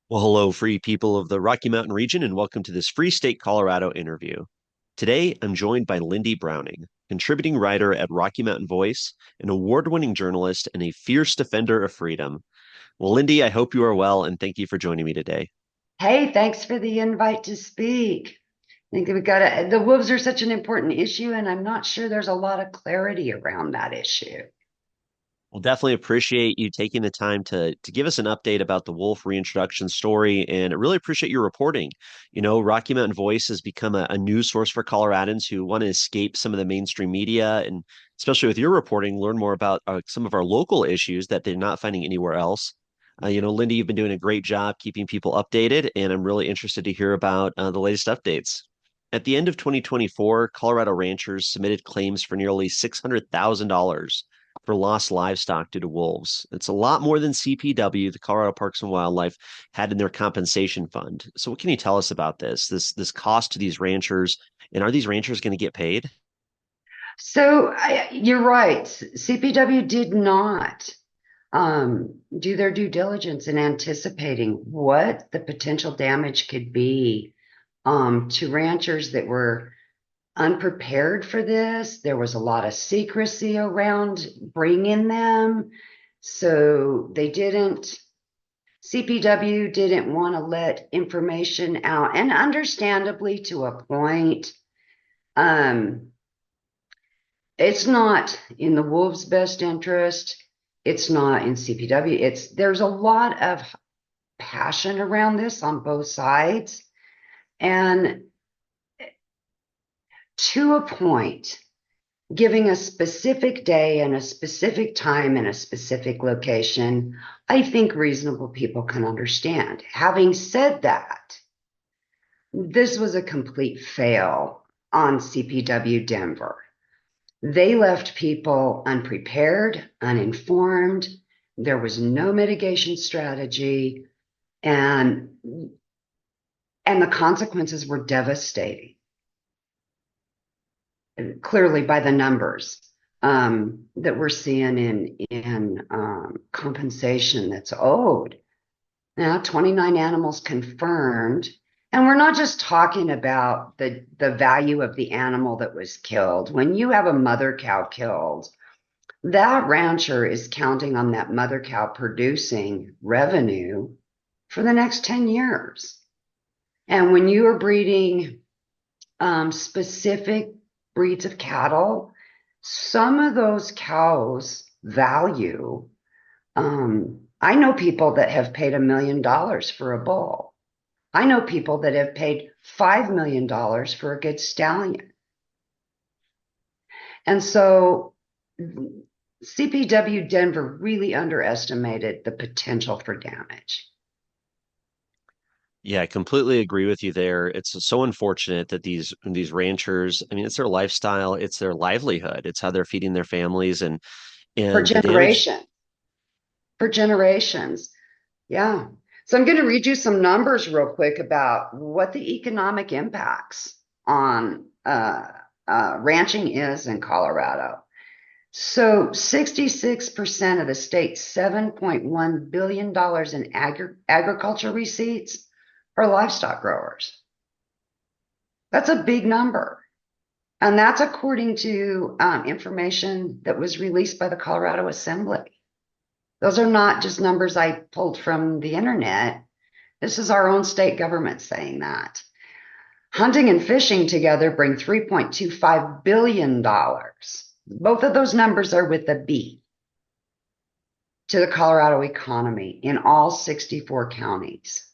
Well, hello, free people of the Rocky Mountain region, and welcome to this Free State Colorado interview. Today, I'm joined by Lindy Browning, contributing writer at Rocky Mountain Voice, an award-winning journalist, and a fierce defender of freedom. Well, Lindy, I hope you are well, and thank you for joining me today. Hey, thanks for the invite to speak. I think the wolves are such an important issue, and I'm not sure there's a lot of clarity around that issue. We'll definitely appreciate you taking the time to give us an update about the Wolf reintroduction story, and I really appreciate your reporting. Rocky Mountain Voice has become a news source for Coloradans who want to escape some of the mainstream media, and especially with your reporting, learn more about some of our local issues that they're not finding anywhere else. Lindy, you've been doing a great job keeping people updated, and I'm really interested to hear about the latest updates. At the end of 2024, Colorado ranchers submitted claims for nearly $600,000 for lost livestock due to wolves. It's a lot more than CPW, the Colorado Parks and Wildlife, had in their compensation fund. So, what can you tell us about this cost to these ranchers, and are these ranchers going to get paid? You're right. CPW did not do their due diligence in anticipating what the potential damage could be to ranchers that were unprepared for this. There was a lot of secrecy around bringing them. So they didn't CPW didn't want to let information out, and understandably to a point. Um, it's not in the wolves' best interest. It's not in CPW. There's a lot of passion around this on both sides, and to a point, giving a specific day and a specific time and a specific location, I think reasonable people can understand. Having said that, this was a complete fail on CPW Denver. They left people unprepared, uninformed. There was no mitigation strategy, and the consequences were devastating, clearly by the numbers that we're seeing in compensation that's owed. Now, 29 animals confirmed. And we're not just talking about the value of the animal that was killed. When you have a mother cow killed, that rancher is counting on that mother cow producing revenue for the next 10 years. And when you are breeding specific breeds of cattle, some of those cows' value, I know people that have paid $1 million for a bull. I know people that have paid $5 million for a good stallion. And so CPW Denver really underestimated the potential for damage. Yeah, I completely agree with you there. It's so unfortunate that these ranchers, I mean, it's their lifestyle, it's their livelihood, it's how they're feeding their families, and For and the damage. generation, for generations. Yeah. So I'm going to read you some numbers real quick about what the economic impacts on ranching is in Colorado. So 66% of the state's $7.1 billion in agriculture receipts are livestock growers. That's a big number. And that's according to information that was released by the Colorado Assembly. Those are not just numbers I pulled from the internet. This is our own state government saying that. Hunting and fishing together bring $3.25 billion. Both of those numbers are with a B to the Colorado economy in all 64 counties.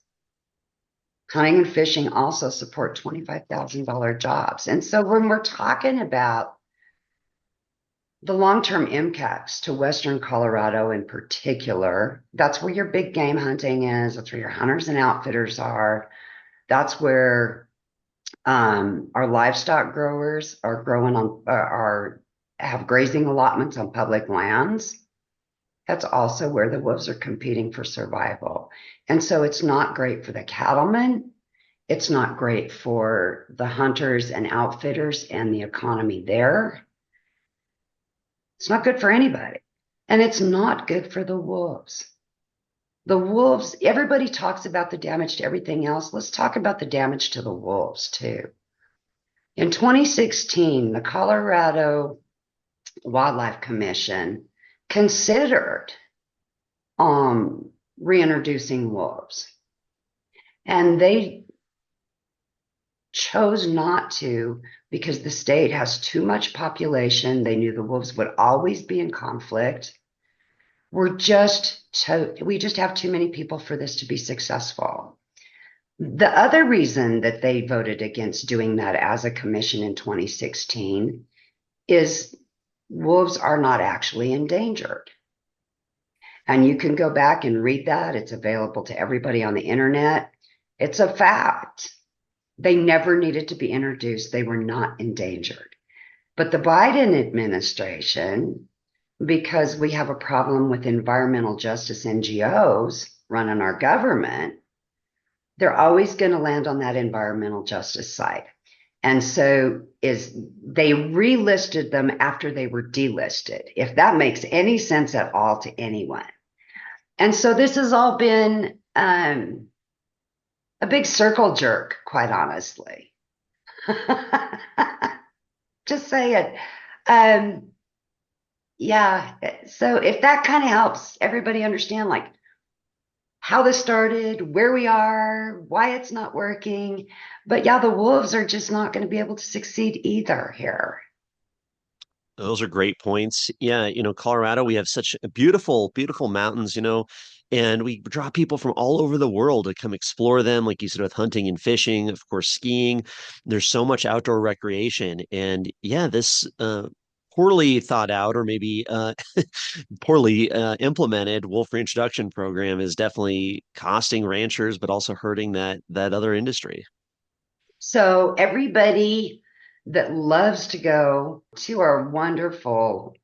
Hunting and fishing also support $25,000 jobs. And so when we're talking about the long-term impacts to Western Colorado in particular, that's where your big game hunting is. That's where your hunters and outfitters are. That's where our livestock growers are growing on are have grazing allotments on public lands. That's also where the wolves are competing for survival. And so it's not great for the cattlemen. It's not great for the hunters and outfitters and the economy there. It's not good for anybody. And it's not good for the wolves. The wolves, everybody talks about the damage to everything else. Let's talk about the damage to the wolves too. In 2016, the Colorado Wildlife Commission considered reintroducing wolves, and they chose not to because the state has too much population. They knew the wolves would always be in conflict. We just have too many people for this to be successful. The other reason that they voted against doing that as a commission in 2016 is wolves are not actually endangered. And you can go back and read that. It's available to everybody on the internet. It's a fact. They never needed to be introduced. They were not endangered. But the Biden administration, because we have a problem with environmental justice NGOs running our government, they're always going to land on that environmental justice side. And so they relisted them after they were delisted, if that makes any sense at all to anyone. And so this has all been a big circle jerk, quite honestly. Just say it. Yeah. So if that kind of helps everybody understand, like how this started, where we are, why it's not working. But yeah, the wolves are just not going to be able to succeed either here. Those are great points. Yeah, Colorado, we have such beautiful, beautiful mountains, and we draw people from all over the world to come explore them, like you said, with hunting and fishing, of course, skiing. There's so much outdoor recreation. And yeah, this poorly thought out or maybe poorly implemented wolf reintroduction program is definitely costing ranchers, but also hurting that other industry. So everybody that loves to go to our wonderful,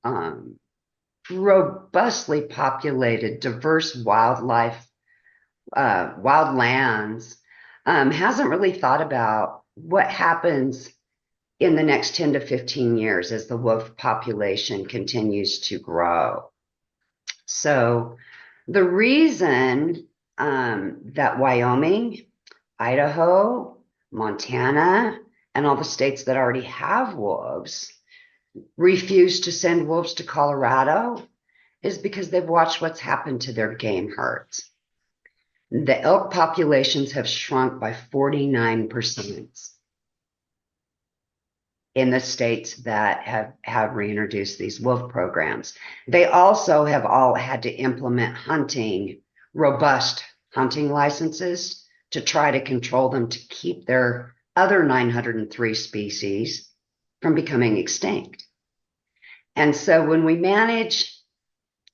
robustly populated, diverse wildlands, hasn't really thought about what happens in the next 10 to 15 years as the wolf population continues to grow. So the reason that Wyoming, Idaho, Montana, and all the states that already have wolves refuse to send wolves to Colorado is because they've watched what's happened to their game herds. The elk populations have shrunk by 49% in the states that have reintroduced these wolf programs. They also have all had to implement robust hunting licenses to try to control them to keep their other 903 species from becoming extinct. And so when we manage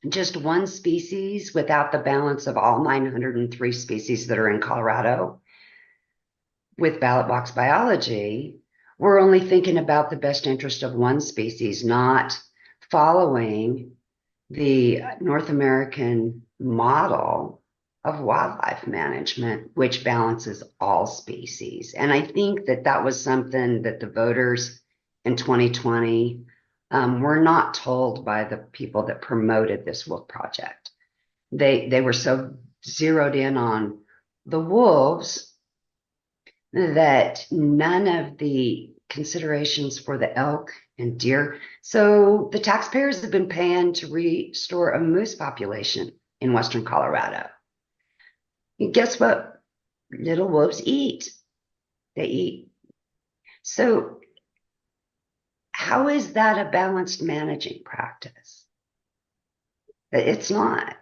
just one species without the balance of all 903 species that are in Colorado with ballot box biology, we're only thinking about the best interest of one species, not following the North American model of wildlife management, which balances all species. And I think that that was something that the voters in 2020 were not told by the people that promoted this wolf project. They were so zeroed in on the wolves that none of the considerations for the elk and deer. So the taxpayers have been paying to restore a moose population in Western Colorado. And guess what? Little wolves eat. They eat. So how is that a balanced managing practice? It's not.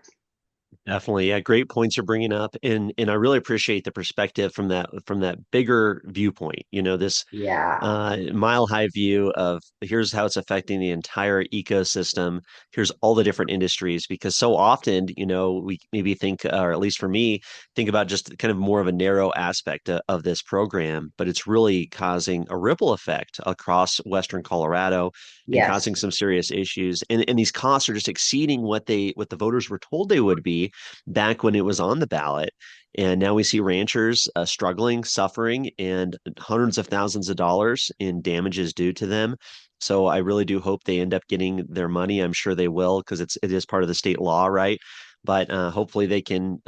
Definitely. Yeah, great points you're bringing up. And I really appreciate the perspective from that bigger viewpoint. This Yeah. mile high view of here's how it's affecting the entire ecosystem. Here's all the different industries, because so often, we maybe think, or at least for me, think about just kind of more of a narrow aspect of this program, but it's really causing a ripple effect across Western Colorado and causing Yes. some serious issues. And these costs are just exceeding what the voters were told they would be back when it was on the ballot. And now we see ranchers struggling, suffering, and hundreds of thousands of dollars in damages due to them. So I really do hope they end up getting their money. I'm sure they will, because it is part of the state law, right? but hopefully they can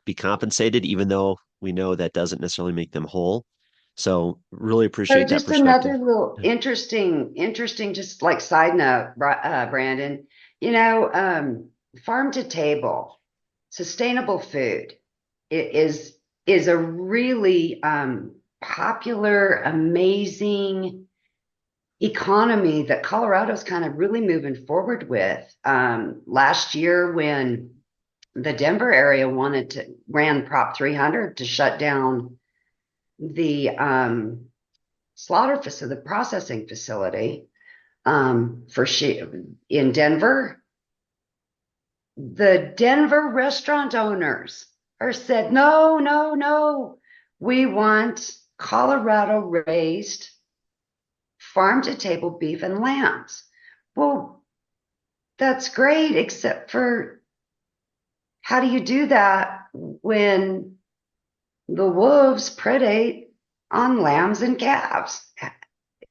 be compensated, even though we know that doesn't necessarily make them whole. So really So appreciate that just perspective. another little interesting, just like side note, Brandon, farm to table, sustainable food is a really popular, amazing economy that Colorado's kind of really moving forward with. Last year, when the Denver area ran Prop 300 to shut down the slaughter facility, the processing facility for sheep in Denver, the Denver restaurant owners are said, no, no, no, we want Colorado raised farm to table beef and lambs. Well, that's great, except for how do you do that when the wolves predate on lambs and calves?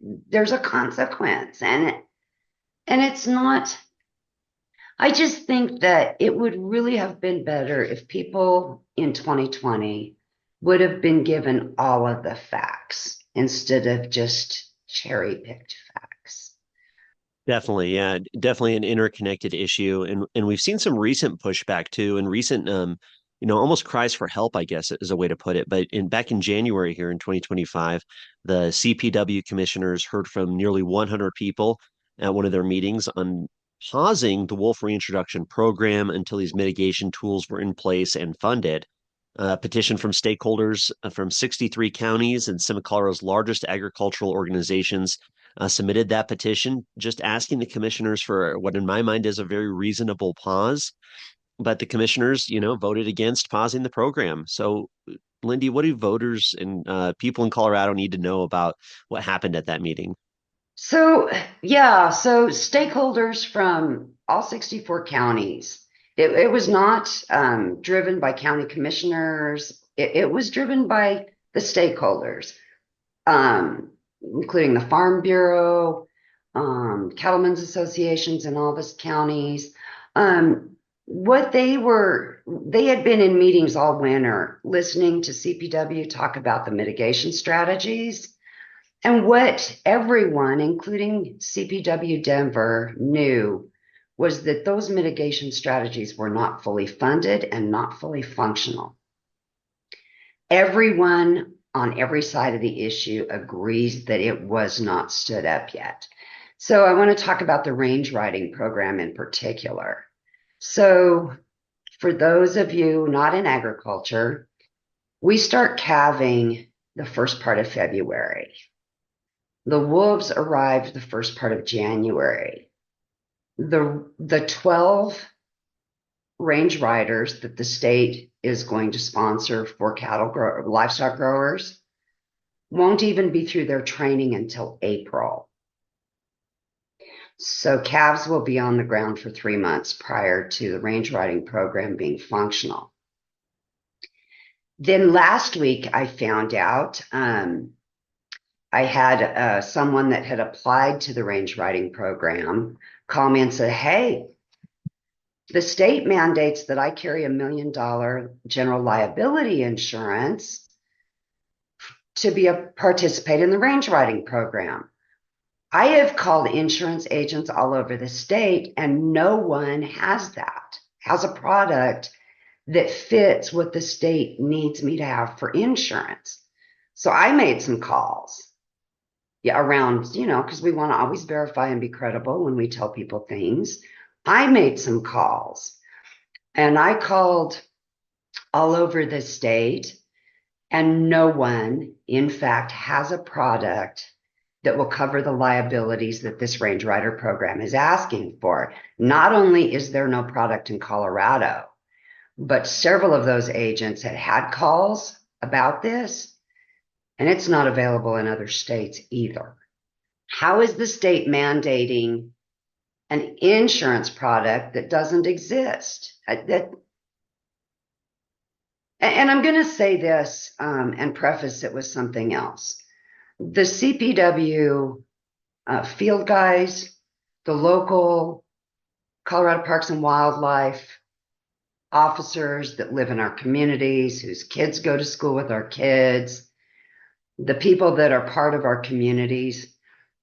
There's a consequence, and it's not. I just think that it would really have been better if people in 2020 would have been given all of the facts instead of just cherry picked facts. Definitely, yeah, definitely an interconnected issue, and we've seen some recent pushback too, and recent, almost cries for help, I guess is a way to put it. But in back in January here in 2025, the CPW commissioners heard from nearly 100 people at one of their meetings on pausing the Wolf Reintroduction Program until these mitigation tools were in place and funded. A petition from stakeholders from 63 counties and some of Colorado's largest agricultural organizations submitted that petition, just asking the commissioners for what, in my mind, is a very reasonable pause. But the commissioners, voted against pausing the program. So, Lindy, what do voters and people in Colorado need to know about what happened at that meeting? So, yeah, so stakeholders from all 64 counties. It was not driven by county commissioners. It was driven by the stakeholders, including the Farm Bureau, cattlemen's associations in all the counties. They had been in meetings all winter listening to CPW talk about the mitigation strategies. And what everyone, including CPW Denver, knew was that those mitigation strategies were not fully funded and not fully functional. Everyone on every side of the issue agrees that it was not stood up yet. So I want to talk about the range riding program in particular. So for those of you not in agriculture, we start calving the first part of February. The wolves arrived the first part of January. The 12 range riders that the state is going to sponsor for livestock growers won't even be through their training until April. So calves will be on the ground for 3 months prior to the range riding program being functional. Then last week I found out I had someone that had applied to the range riding program call me and say, hey, the state mandates that I carry $1 million general liability insurance to participate in the range riding program. I have called insurance agents all over the state, and no one has a product that fits what the state needs me to have for insurance. So I made some calls. Yeah, around, because we want to always verify and be credible when we tell people things. I made some calls and I called all over the state, and no one, in fact, has a product that will cover the liabilities that this range rider program is asking for. Not only is there no product in Colorado, but several of those agents had calls about this, and it's not available in other states either. How is the state mandating an insurance product that doesn't exist? And I'm going to say this and preface it with something else. The CPW field guys, the local Colorado Parks and Wildlife officers that live in our communities, whose kids go to school with our kids, the people that are part of our communities.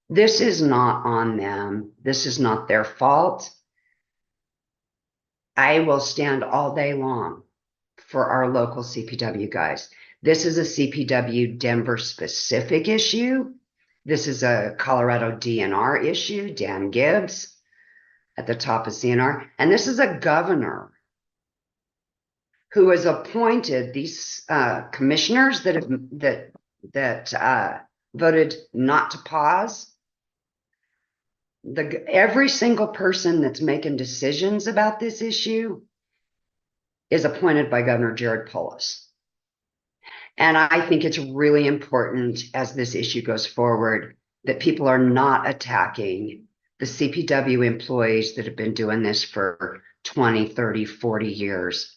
This is not on them. This is not their fault. I will stand all day long for our local CPW guys. This is a CPW Denver specific issue. This is a Colorado DNR issue, Dan Gibbs at the top of CNR. And this is a governor who has appointed these commissioners that voted not to pause. Every single person that's making decisions about this issue is appointed by Governor Jared Polis. And I think it's really important as this issue goes forward that people are not attacking the CPW employees that have been doing this for 20, 30, 40 years.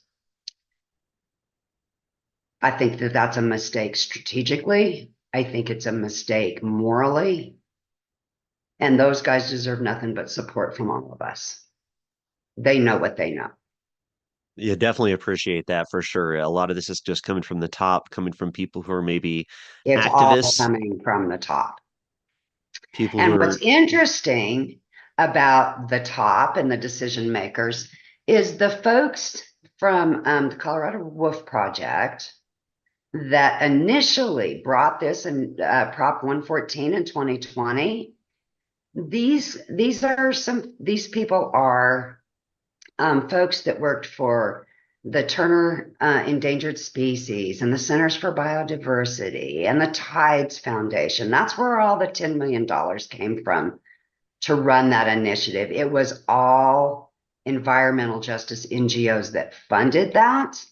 I think that that's a mistake strategically. I think it's a mistake morally. And those guys deserve nothing but support from all of us. They know what they know. Yeah, definitely appreciate that for sure. A lot of this is just coming from the top, coming from people who are maybe It's all activists, coming from the top. people who And are, what's interesting about the top and the decision makers is the folks from the Colorado Wolf Project that initially brought this in Prop 114 in 2020. These people are folks that worked for the Turner Endangered Species and the Centers for Biodiversity and the Tides Foundation. That's where all the $10 million came from to run that initiative. It was all environmental justice NGOs that funded that.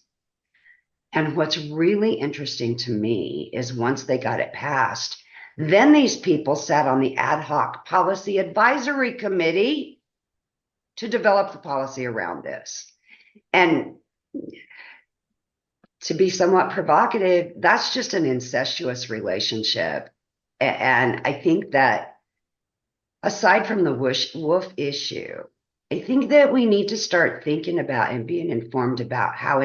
And what's really interesting to me is once they got it passed, then these people sat on the ad hoc policy advisory committee to develop the policy around this. And to be somewhat provocative, that's just an incestuous relationship. And I think that aside from the wolf issue, I think that we need to start thinking about and being informed about how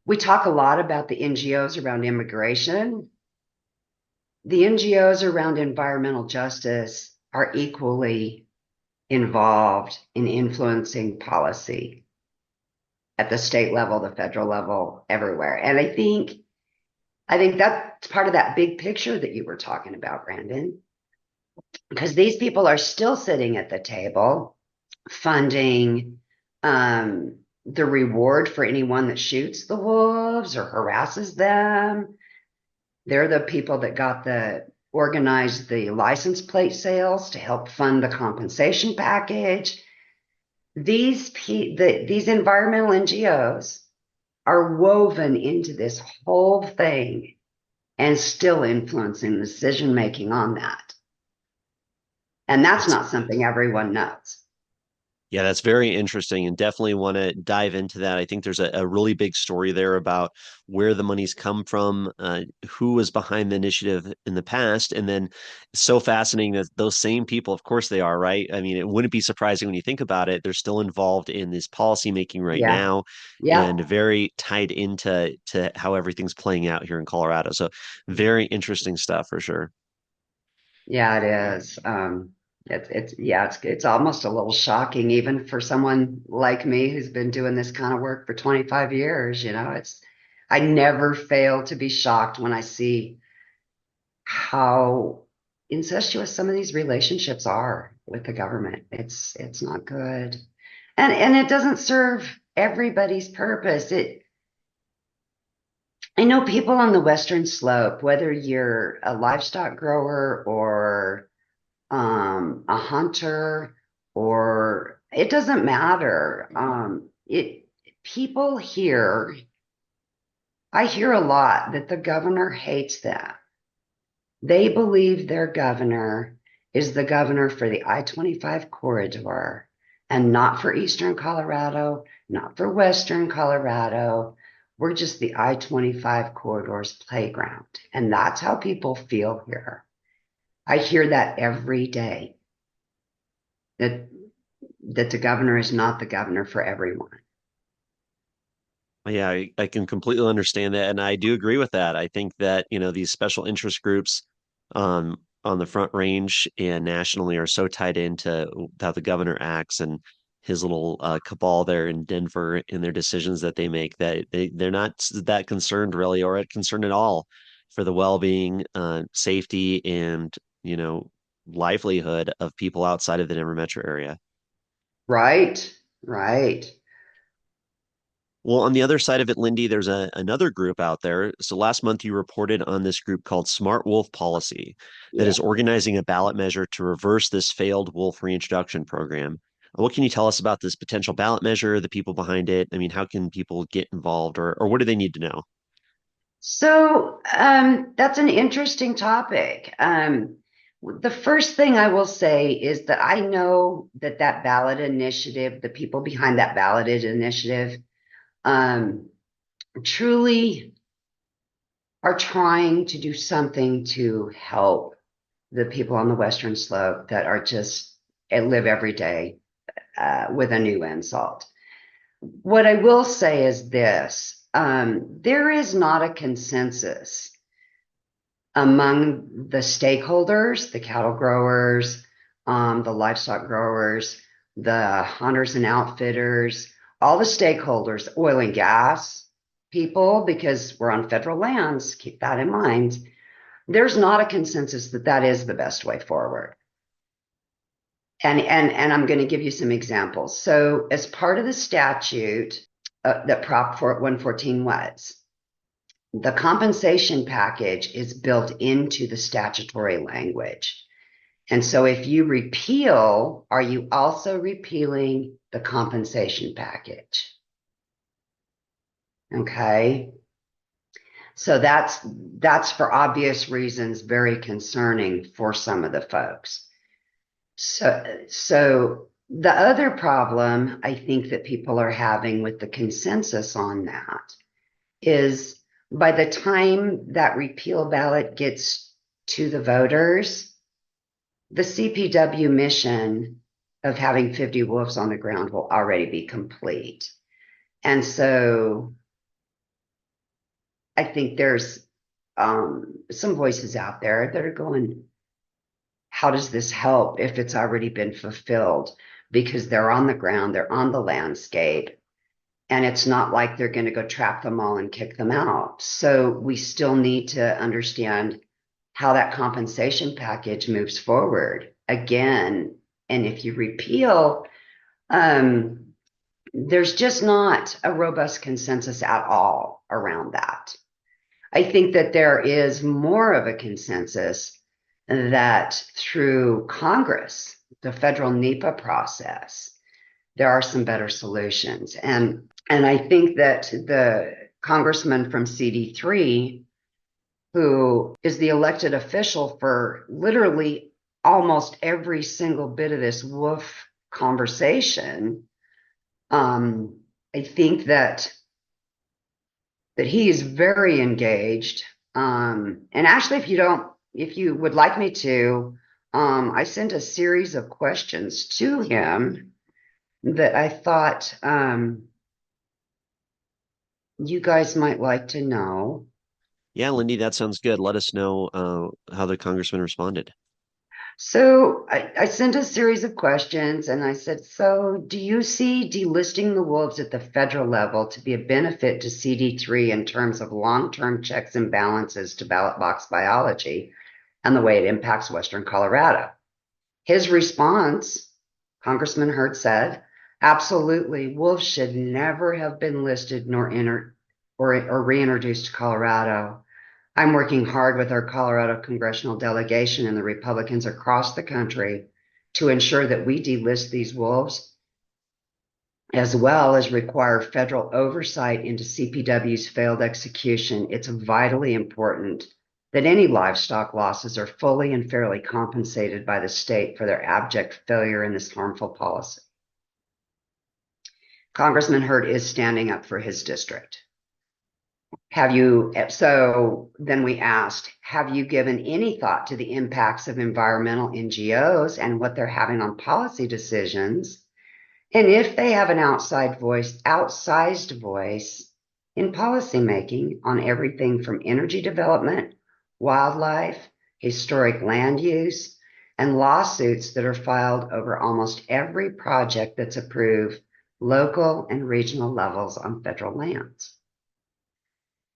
we talk a lot about the NGOs around immigration. The NGOs around environmental justice are equally involved in influencing policy at the state level, the federal level, everywhere. And I think that's part of that big picture that you were talking about, Brandon, because these people are still sitting at the table funding the reward for anyone that shoots the wolves or harasses them. They're the people that organized the license plate sales to help fund the compensation package. These environmental NGOs are woven into this whole thing and still influencing the decision making on that. And that's it's not something everyone knows. Yeah, that's very interesting and definitely want to dive into that. I think there's a really big story there about where the money's come from, who was behind the initiative in the past, and then it's so fascinating that those same people, of course they are, right? I mean, it wouldn't be surprising when you think about it. They're still involved in this policy making right Yeah. now and Yeah. very tied into how everything's playing out here in Colorado. So very interesting stuff for sure. Yeah, it is. It's almost a little shocking even for someone like me who's been doing this kind of work for 25 years, I never fail to be shocked when I see how incestuous some of these relationships are with the government. It's not good. And it doesn't serve everybody's purpose. I know people on the Western Slope, whether you're a livestock grower or a hunter, or it doesn't matter. It people here, I hear a lot that the governor hates them. They believe their governor is the governor for the I-25 corridor and not for Eastern Colorado, not for Western Colorado. We're just the I-25 corridor's playground. And that's how people feel here. I hear that every day, that the governor is not the governor for everyone. Yeah, I can completely understand that, and I do agree with that. I think that, these special interest groups on the Front Range and nationally are so tied into how the governor acts and his little cabal there in Denver in their decisions that they make that they're not that concerned really or concerned at all for the well-being, safety, and, you know, livelihood of people outside of the Denver metro area. Right, right. Well, on the other side of it, Lindy, there's another group out there. So last month you reported on this group called Smart Wolf Policy that Yeah. is organizing a ballot measure to reverse this failed wolf reintroduction program. What can you tell us about this potential ballot measure, the people behind it? I mean, how can people get involved or what do they need to know? So that's an interesting topic. The first thing I will say is that I know that that ballot initiative, the people behind that ballot initiative, um, truly are trying to do something to help the people on the Western Slope that are just live every day with a new insult. What I will say is this: there is not a consensus among the stakeholders, the cattle growers, the livestock growers, the hunters and outfitters, all the stakeholders, oil and gas people, because we're on federal lands, keep that in mind. There's not a consensus that that is the best way forward. And I'm going to give you some examples. So, as part of the statute that Prop 114 was, the compensation package is built into the statutory language. And so if you repeal, are you also repealing the compensation package? Okay. So that's for obvious reasons very concerning for some of the folks. So the other problem I think that people are having with the consensus on that is by the time that repeal ballot gets to the voters, the CPW mission of having 50 wolves on the ground will already be complete. And so I think there's some voices out there that are going, how does this help if it's already been fulfilled? Because they're on the ground, they're on the landscape, and it's not like they're going to go trap them all and kick them out. So we still need to understand how that compensation package moves forward again. And if you repeal, um, there's just not a robust consensus at all around that. I think that there is more of a consensus that through Congress, the federal NEPA process, there are some better solutions. And I think that the congressman from CD3, who is the elected official for literally almost every single bit of this wolf conversation, I think that he is very engaged. And actually, if you would like me to, I sent a series of questions to him that I thought you guys might like to know. Yeah, Lindy, that sounds good. Let us know how the congressman responded. So I sent a series of questions and I said, so do you see delisting the wolves at the federal level to be a benefit to CD3 in terms of long-term checks and balances to ballot box biology and the way it impacts Western Colorado? His response, Congressman Hurd said, absolutely, wolves should never have been listed nor entered or reintroduced to Colorado. I'm working hard with our Colorado congressional delegation and the Republicans across the country to ensure that we delist these wolves, as well as require federal oversight into CPW's failed execution. It's vitally important that any livestock losses are fully and fairly compensated by the state for their abject failure in this harmful policy. Congressman Hurd is standing up for his district. So then we asked, have you given any thought to the impacts of environmental NGOs and what they're having on policy decisions? And if they have an outsized voice, in policymaking on everything from energy development, wildlife, historic land use, and lawsuits that are filed over almost every project that's approved local and regional levels on federal lands.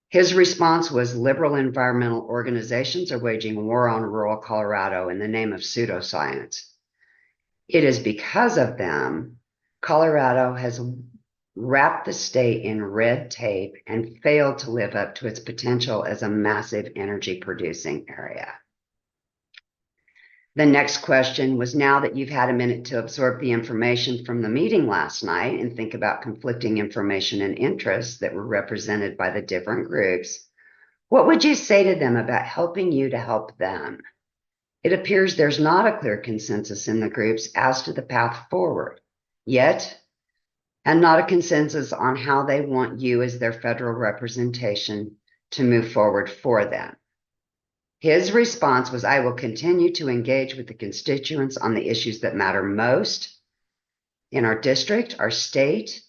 His response was liberal environmental organizations are waging war on rural Colorado in the name of pseudoscience. It is because of them Colorado has wrapped the state in red tape and failed to live up to its potential as a massive energy producing area. The next question was, now that you've had a minute to absorb the information from the meeting last night and think about conflicting information and interests that were represented by the different groups, what would you say to them about helping you to help them? It appears there's not a clear consensus in the groups as to the path forward yet, and not a consensus on how they want you as their federal representation to move forward for them. His response was, I will continue to engage with the constituents on the issues that matter most in our district, our state,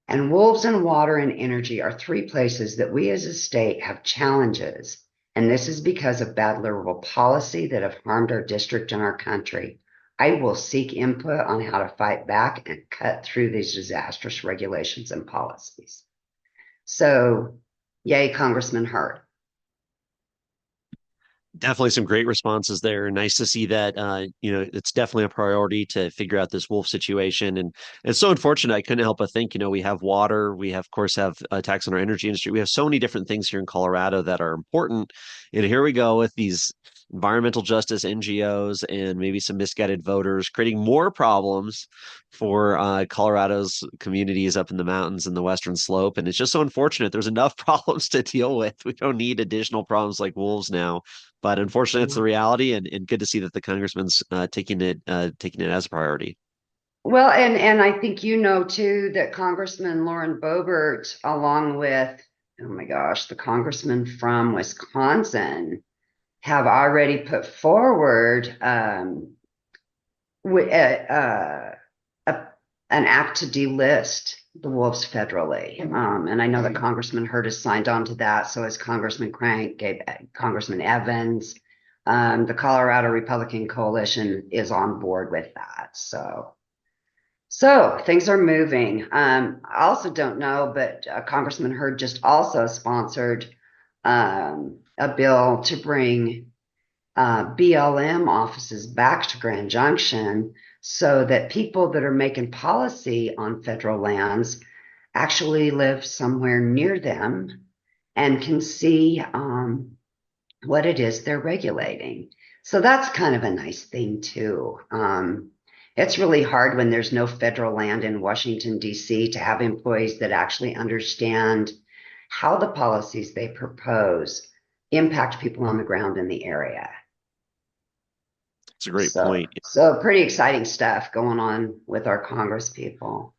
and wolves and water and energy are three places that we as a state have challenges. And this is because of bad liberal policy that have harmed our district and our country. I will seek input on how to fight back and cut through these disastrous regulations and policies. So, yay, Congressman Hurd. Definitely some great responses there. Nice to see that it's definitely a priority to figure out this wolf situation. And it's so unfortunate. I couldn't help but think, we have water, we have, of course, have attacks on our energy industry. We have so many different things here in Colorado that are important. And here we go with these environmental justice NGOs and maybe some misguided voters creating more problems for Colorado's communities up in the mountains and the Western Slope. And it's just so unfortunate. There's enough problems to deal with. We don't need additional problems like wolves now. But unfortunately, it's the reality, and good to see that the congressman's taking it as a priority. Well, and I think too that Congressman Lauren Boebert, along with, oh my gosh, the congressman from Wisconsin, have already put forward an act to delist the wolves federally. And I know that Congressman Hurd has signed on to that. So has Congressman Crank, Congressman Evans. The Colorado Republican Coalition is on board with that. So things are moving. I also don't know, but Congressman Hurd just also sponsored a bill to bring BLM offices back to Grand Junction so that people that are making policy on federal lands actually live somewhere near them and can see what it is they're regulating. So that's kind of a nice thing too. It's really hard when there's no federal land in Washington, D.C. to have employees that actually understand how the policies they propose impact people on the ground in the area. It's a great point. So pretty exciting stuff going on with our Congress people.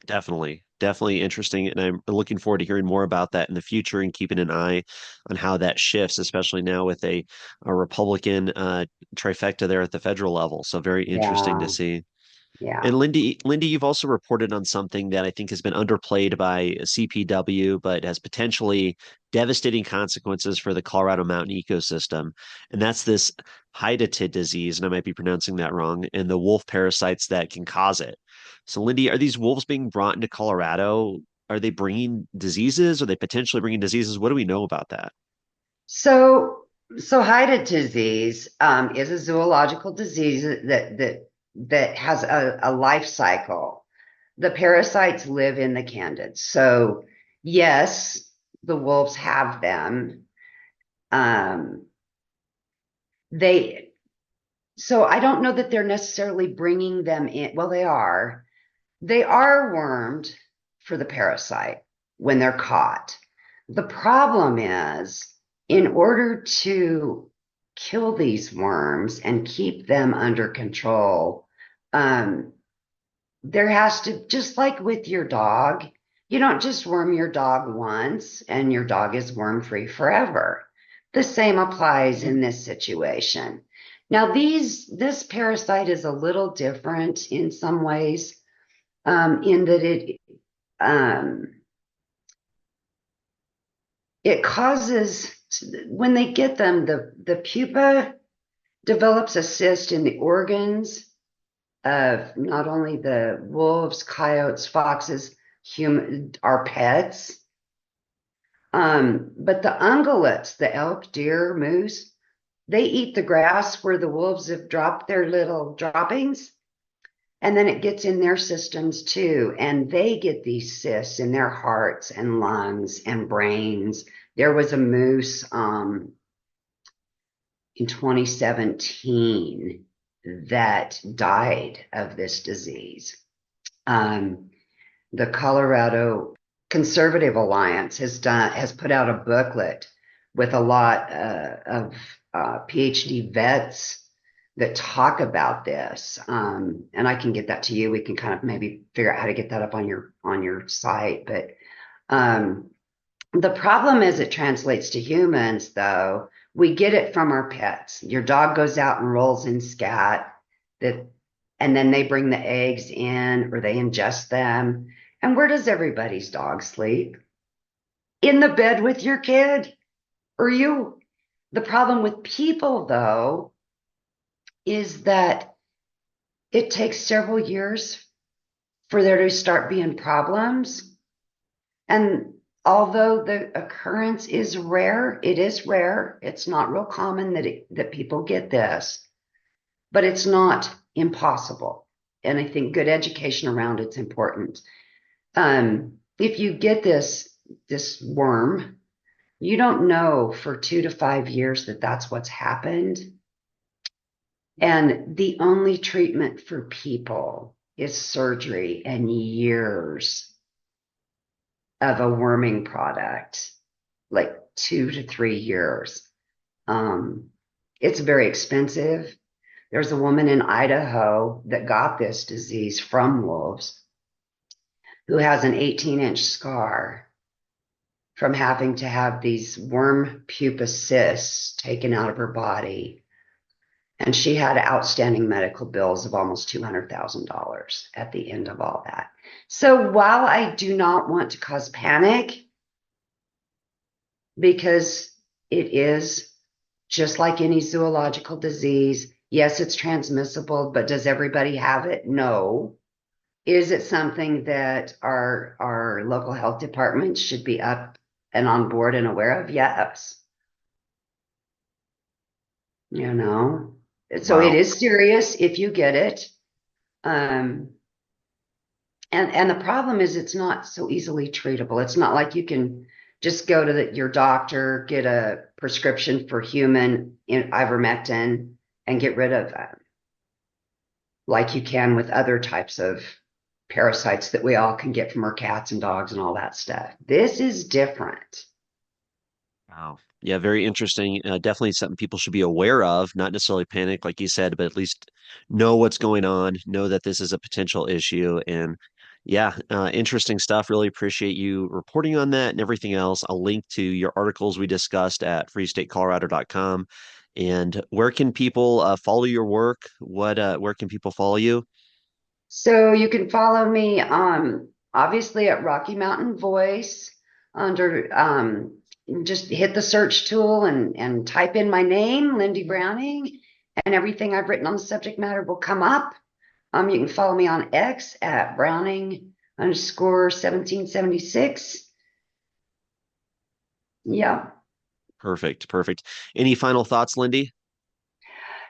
Definitely interesting. And I'm looking forward to hearing more about that in the future and keeping an eye on how that shifts, especially now with a Republican trifecta there at the federal level. So very interesting to Yeah, see. yeah. And Lindy, you've also reported on something that I think has been underplayed by CPW, but has potentially devastating consequences for the Colorado mountain ecosystem. And that's this hydatid disease, and I might be pronouncing that wrong, and the wolf parasites that can cause it. So, Lindy, are these wolves being brought into Colorado? Are they bringing diseases? Are they potentially bringing diseases? What do we know about that? So Hydatidisease disease is a zoological disease that has a life cycle. The parasites live in the candids. So yes, the wolves have them. They so I don't know that they're necessarily bringing them in. Well, they are. They are wormed for the parasite when they're caught. The problem is, in order to kill these worms and keep them under control, there has to, just like with your dog, you don't just worm your dog once and your dog is worm free forever. The same applies in this situation. Now, this parasite is a little different in some ways, in that it causes, when they get them, the pupa develops a cyst in the organs of not only the wolves, coyotes, foxes, our pets, but the ungulates, the elk, deer, moose, they eat the grass where the wolves have dropped their little droppings, and then it gets in their systems too, and they get these cysts in their hearts and lungs and brains. There was a moose in 2017 that died of this disease. The Colorado Conservative Alliance has put out a booklet with a lot of PhD vets that talk about this, and I can get that to you. We can kind of maybe figure out how to get that up on your site. But the problem as it translates to humans, though, we get it from our pets. Your dog goes out and rolls in scat, and then they bring the eggs in or they ingest them. And where does everybody's dog sleep? In the bed with your kid or you. The problem with people, though, is that it takes several years for there to start being problems. And although the occurrence is rare, it is rare. It's not real common that people get this, but it's not impossible. And I think good education around it's important. If you get this worm, you don't know for 2 to 5 years that that's what's happened. And the only treatment for people is surgery and years of a worming product, like 2 to 3 years. It's very expensive. There's a woman in Idaho that got this disease from wolves who has an 18-inch scar from having to have these worm pupa cysts taken out of her body. And she had outstanding medical bills of almost $200,000 at the end of all that. So while I do not want to cause panic, because it is just like any zoological disease, yes, it's transmissible, but does everybody have it? No. Is it something that our local health departments should be up and on board and aware of? Yes. You know, so it Wow. is serious if you get it. And the problem is it's not so easily treatable. It's not like you can just go to your doctor, get a prescription for human ivermectin and get rid of them like you can with other types of parasites that we all can get from our cats and dogs and all that stuff. This is different. Wow. Yeah, very interesting. Definitely something people should be aware of, not necessarily panic, like you said, but at least know what's going on, know that this is a potential issue. And yeah, interesting stuff. Really appreciate you reporting on that and everything else. I'll link to your articles we discussed at freestatecolorado.com. And where can people follow your work? Where can people follow you? So you can follow me obviously at Rocky Mountain Voice under just hit the search tool and type in my name, Lindy Browning, and everything I've written on the subject matter will come up. You can follow me on X at Browning underscore 1776. Yeah. Perfect. Perfect. Any final thoughts, Lindy?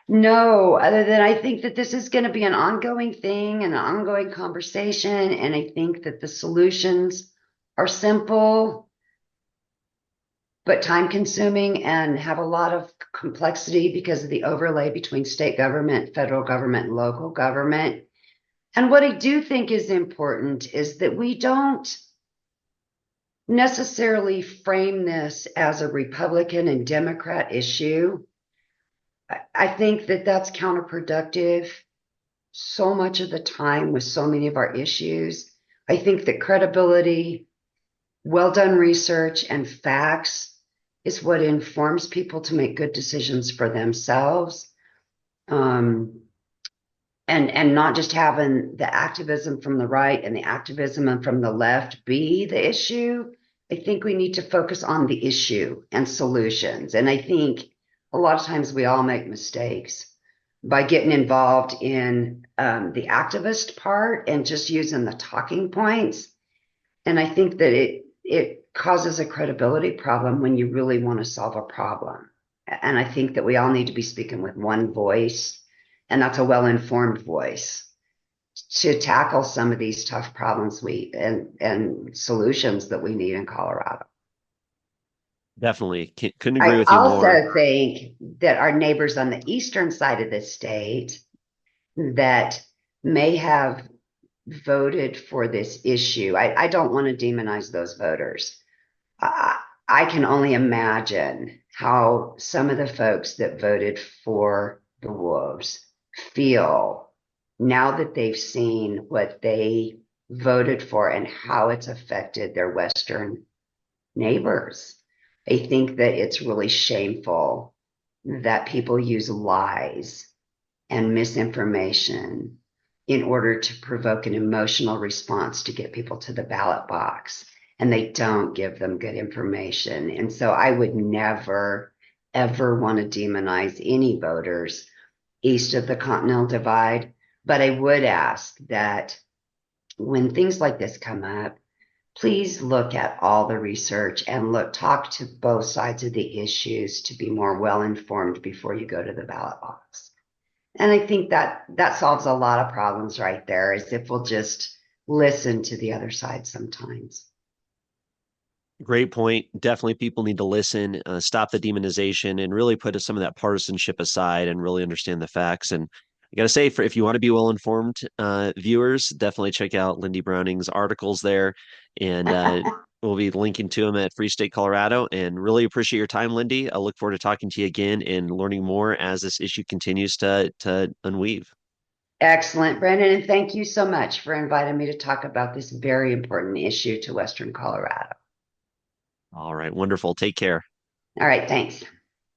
No, other than I think that this is going to be an ongoing thing and an ongoing conversation. And I think that the solutions are simple, but time consuming and have a lot of complexity because of the overlay between state government, federal government, and local government. And what I do think is important is that we don't necessarily frame this as a Republican and Democrat issue. I think that that's counterproductive so much of the time with so many of our issues. I think that credibility, well done research, and facts is what informs people to make good decisions for themselves. And not just having the activism from the right and the activism from the left be the issue. I think we need to focus on the issue and solutions. And I think a lot of times we all make mistakes by getting involved in the activist part and just using the talking points. And I think that it causes a credibility problem when you really want to solve a problem. And I think that we all need to be speaking with one voice, and that's a well-informed voice to tackle some of these tough problems we and solutions that we need in Colorado. Definitely. Couldn't agree I with you more. also think that our neighbors on the eastern side of the state that may have voted for this issue, I don't want to demonize those voters. I, I can only imagine how some of the folks that voted for the wolves feel now that they've seen what they voted for and how it's affected their Western neighbors. I think that it's really shameful that people use lies and misinformation in order to provoke an emotional response to get people to the ballot box. And they don't give them good information. And so I would never, ever want to demonize any voters east of the Continental Divide. But I would ask that when things like this come up, please look at all the research and talk to both sides of the issues to be more well informed before you go to the ballot box. And I think that that solves a lot of problems right there, is if we'll just listen to the other side sometimes. Great point. Definitely people need to listen, stop the demonization, and really put some of that partisanship aside and really understand the facts. And I got to say, for if you want to be well informed, viewers, definitely check out Lindy Browning's articles there. And we'll be linking to them at Free State, Colorado. And really appreciate your time, Lindy. I look forward to talking to you again and learning more as this issue continues to unweave. Excellent, Brandon. And thank you so much for inviting me to talk about this very important issue to Western Colorado. All right, wonderful. Take care. All right, thanks.